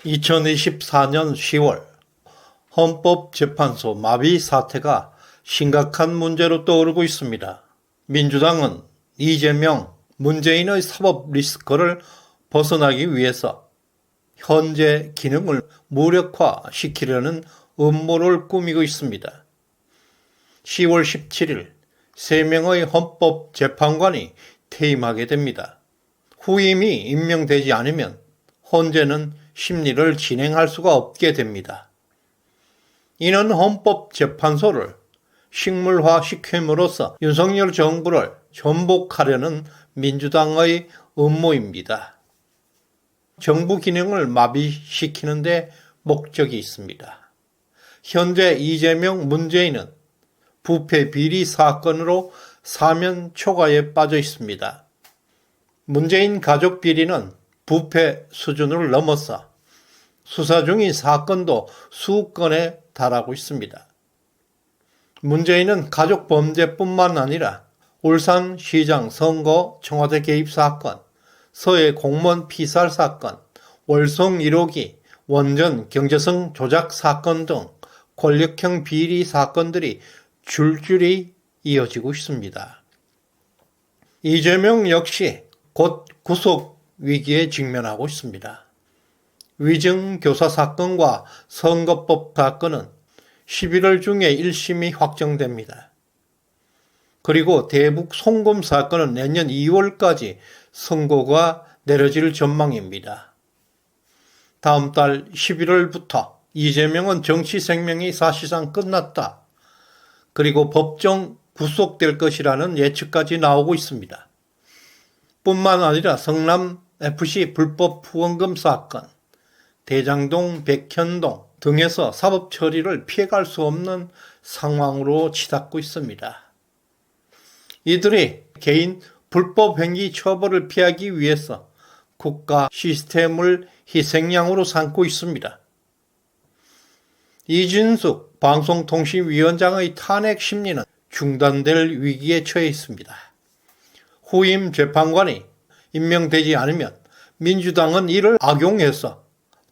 2024년 10월 헌법재판소 마비 사태가 심각한 문제로 떠오르고 있습니다. 민주당은 이재명, 문재인의 사법 리스크를 벗어나기 위해서 현재 기능을 무력화시키려는 음모를 꾸미고 있습니다. 10월 17일 3명의 헌법재판관이 퇴임하게 됩니다. 후임이 임명되지 않으면 헌재는 심리를 진행할 수가 없게 됩니다. 이는 헌법재판소를 식물화시킴으로써 윤석열 정부를 전복하려는 민주당의 음모입니다. 정부 기능을 마비시키는 데 목적이 있습니다. 현재 이재명, 문재인은 부패 비리 사건으로 사면 초과에 빠져 있습니다. 문재인 가족 비리는 부패 수준을 넘어서 수사 중인 사건도 수건에 달하고 있습니다. 문재인은 가족 범죄뿐만 아니라 울산시장 선거 청와대 개입 사건, 서해 공무원 피살 사건, 월성 1호기 원전 경제성 조작 사건 등 권력형 비리 사건들이 줄줄이 이어지고 있습니다. 이재명 역시 곧 구속 위기에 직면하고 있습니다. 위증교사 사건과 선거법 사건은 11월 중에 1심이 확정됩니다. 그리고 대북 송금 사건은 내년 2월까지 선고가 내려질 전망입니다. 다음 달 11월부터 이재명은 정치 생명이 사실상 끝났다. 그리고 법정 구속될 것이라는 예측까지 나오고 있습니다. 뿐만 아니라 성남FC 불법 후원금 사건, 대장동, 백현동 등에서 사법 처리를 피해갈 수 없는 상황으로 치닫고 있습니다. 이들이 개인 불법 행위 처벌을 피하기 위해서 국가 시스템을 희생양으로 삼고 있습니다. 이준숙 방송통신위원장의 탄핵 심리는 중단될 위기에 처해 있습니다. 후임 재판관이 임명되지 않으면 민주당은 이를 악용해서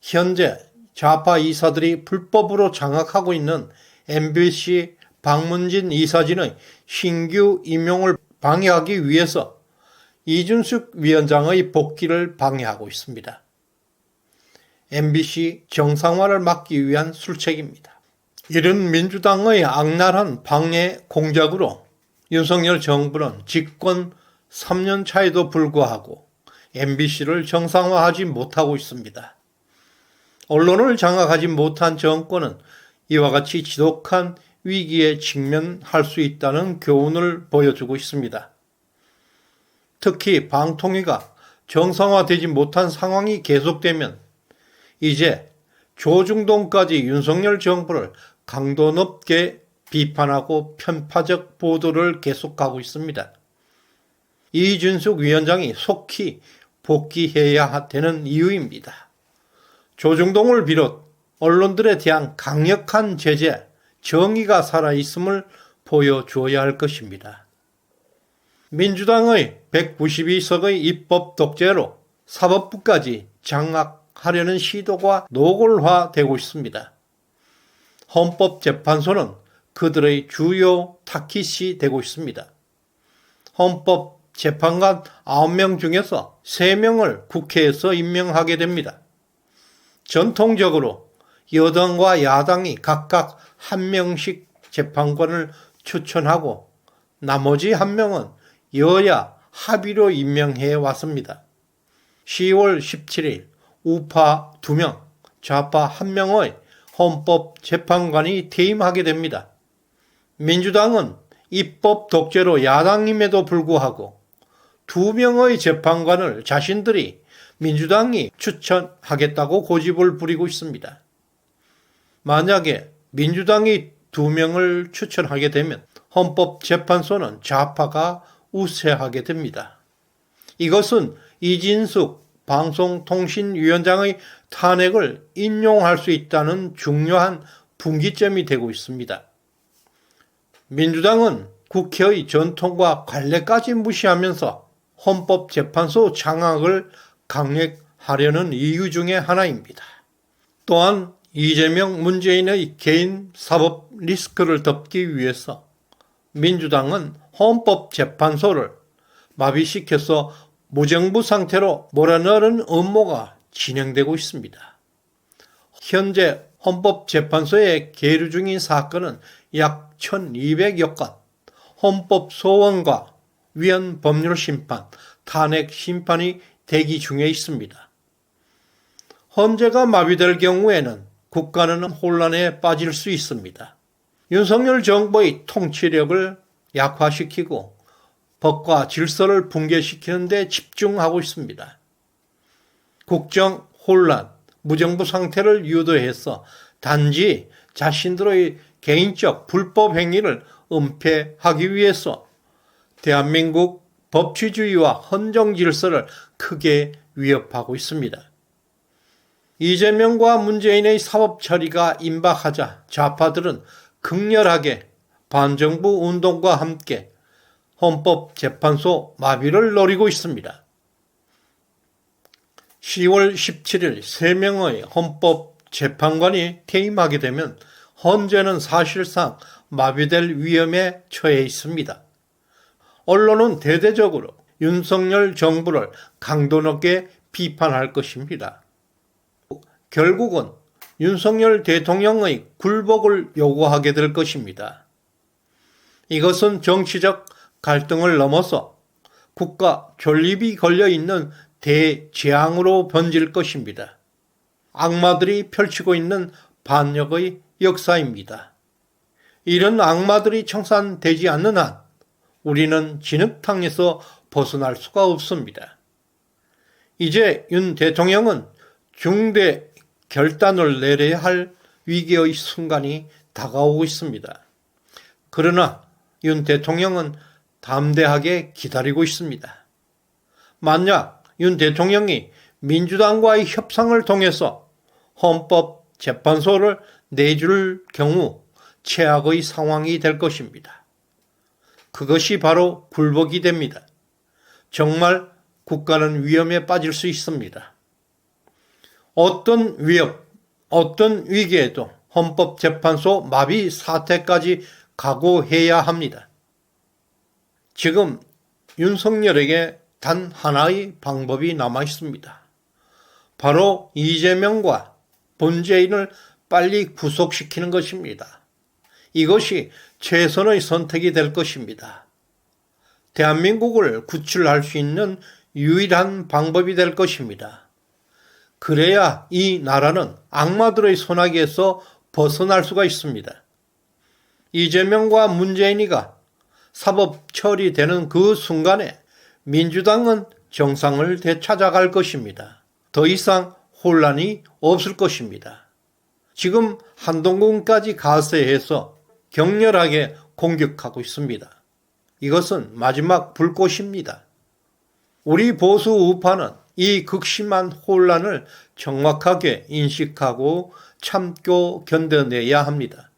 현재 좌파 이사들이 불법으로 장악하고 있는 MBC 박문진 이사진의 신규 임용을 방해하기 위해서 이준숙 위원장의 복귀를 방해하고 있습니다. MBC 정상화를 막기 위한 술책입니다. 이런 민주당의 악랄한 방해 공작으로 윤석열 정부는 집권 3년 차에도 불구하고 MBC를 정상화하지 못하고 있습니다. 언론을 장악하지 못한 정권은 이와 같이 지독한 위기에 직면할 수 있다는 교훈을 보여주고 있습니다. 특히 방통위가 정상화되지 못한 상황이 계속되면 이제 조중동까지 윤석열 정부를 강도 높게 비판하고 편파적 보도를 계속하고 있습니다. 이준숙 위원장이 속히 복귀해야 되는 이유입니다. 조중동을 비롯 언론들에 대한 강력한 제재, 정의가 살아있음을 보여주어야 할 것입니다. 민주당의 192석의 입법 독재로 사법부까지 장악하려는 시도가 노골화되고 있습니다. 헌법재판소는 그들의 주요 타깃이 되고 있습니다. 헌법재판관 9명 중에서 3명을 국회에서 임명하게 됩니다. 전통적으로 여당과 야당이 각각 1명씩 재판관을 추천하고 나머지 1명은 여야 합의로 임명해 왔습니다. 10월 17일 우파 2명, 좌파 1명의 헌법재판관이 퇴임하게 됩니다. 민주당은 입법 독재로 야당임에도 불구하고 2명의 재판관을 자신들이 민주당이 추천하겠다고 고집을 부리고 있습니다. 만약에 민주당이 2명을 추천하게 되면 헌법재판소는 좌파가 우세하게 됩니다. 이것은 이진숙 방송통신위원장의 탄핵을 인용할 수 있다는 중요한 분기점이 되고 있습니다. 민주당은 국회의 전통과 관례까지 무시하면서 헌법재판소 장악을 강행하려는 이유 중에 하나입니다. 또한 이재명, 문재인의 개인 사법 리스크를 덮기 위해서 민주당은 헌법재판소를 마비시켜서 무정부 상태로 몰아넣는 음모가 진행되고 있습니다. 현재 헌법재판소에 계류 중인 사건은 약 1200여 건, 헌법소원과 위헌법률심판, 탄핵심판이 대기 중에 있습니다. 헌재가 마비될 경우에는 국가는 혼란에 빠질 수 있습니다. 윤석열 정부의 통치력을 약화시키고 법과 질서를 붕괴시키는 데 집중하고 있습니다. 국정 혼란, 무정부 상태를 유도해서 단지 자신들의 개인적 불법 행위를 은폐하기 위해서 대한민국 법치주의와 헌정 질서를 크게 위협하고 있습니다. 이재명과 문재인의 사법 처리가 임박하자 좌파들은 극렬하게 반정부 운동과 함께 헌법재판소 마비를 노리고 있습니다. 10월 17일 3명의 헌법재판관이 퇴임하게 되면 헌재는 사실상 마비될 위험에 처해 있습니다. 언론은 대대적으로 윤석열 정부를 강도 높게 비판할 것입니다. 결국은 윤석열 대통령의 굴복을 요구하게 될 것입니다. 이것은 정치적 갈등을 넘어서 국가 존립이 걸려있는 대재앙으로 번질 것입니다. 악마들이 펼치고 있는 반역의 역사입니다. 이런 악마들이 청산되지 않는 한 우리는 진흙탕에서 벗어날 수가 없습니다. 이제 윤 대통령은 중대 결단을 내려야 할 위기의 순간이 다가오고 있습니다. 그러나 윤 대통령은 담대하게 기다리고 있습니다. 만약 윤 대통령이 민주당과의 협상을 통해서 헌법재판소를 내줄 경우 최악의 상황이 될 것입니다. 그것이 바로 굴복이 됩니다. 정말 국가는 위험에 빠질 수 있습니다. 어떤 위협, 어떤 위기에도 헌법재판소 마비 사태까지 각오해야 합니다. 지금 윤석열에게 단 하나의 방법이 남아 있습니다. 바로 이재명과 문재인을 빨리 구속시키는 것입니다. 이것이 최선의 선택이 될 것입니다. 대한민국을 구출할 수 있는 유일한 방법이 될 것입니다. 그래야 이 나라는 악마들의 손아귀에서 벗어날 수가 있습니다. 이재명과 문재인이가 사법 처리되는 그 순간에 민주당은 정상을 되찾아갈 것입니다. 더 이상 혼란이 없을 것입니다. 지금 한동훈까지 가세해서 격렬하게 공격하고 있습니다. 이것은 마지막 불꽃입니다. 우리 보수 우파는 이 극심한 혼란을 정확하게 인식하고 참고 견뎌내야 합니다.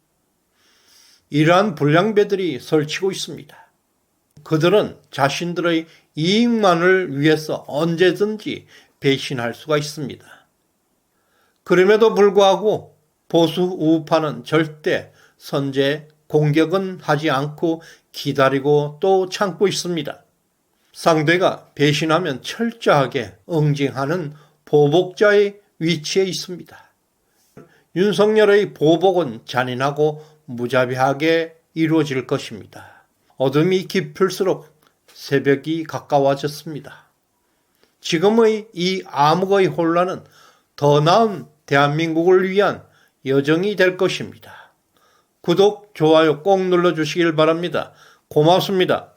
이러한 불량배들이 설치고 있습니다. 그들은 자신들의 이익만을 위해서 언제든지 배신할 수가 있습니다. 그럼에도 불구하고 보수 우파는 절대 선제 공격은 하지 않고 기다리고 또 참고 있습니다. 상대가 배신하면 철저하게 응징하는 보복자의 위치에 있습니다. 윤석열의 보복은 잔인하고 무자비하게 이루어질 것입니다. 어둠이 깊을수록 새벽이 가까워졌습니다. 지금의 이 암흑의 혼란은 더 나은 대한민국을 위한 여정이 될 것입니다. 구독, 좋아요 꼭 눌러주시길 바랍니다. 고맙습니다.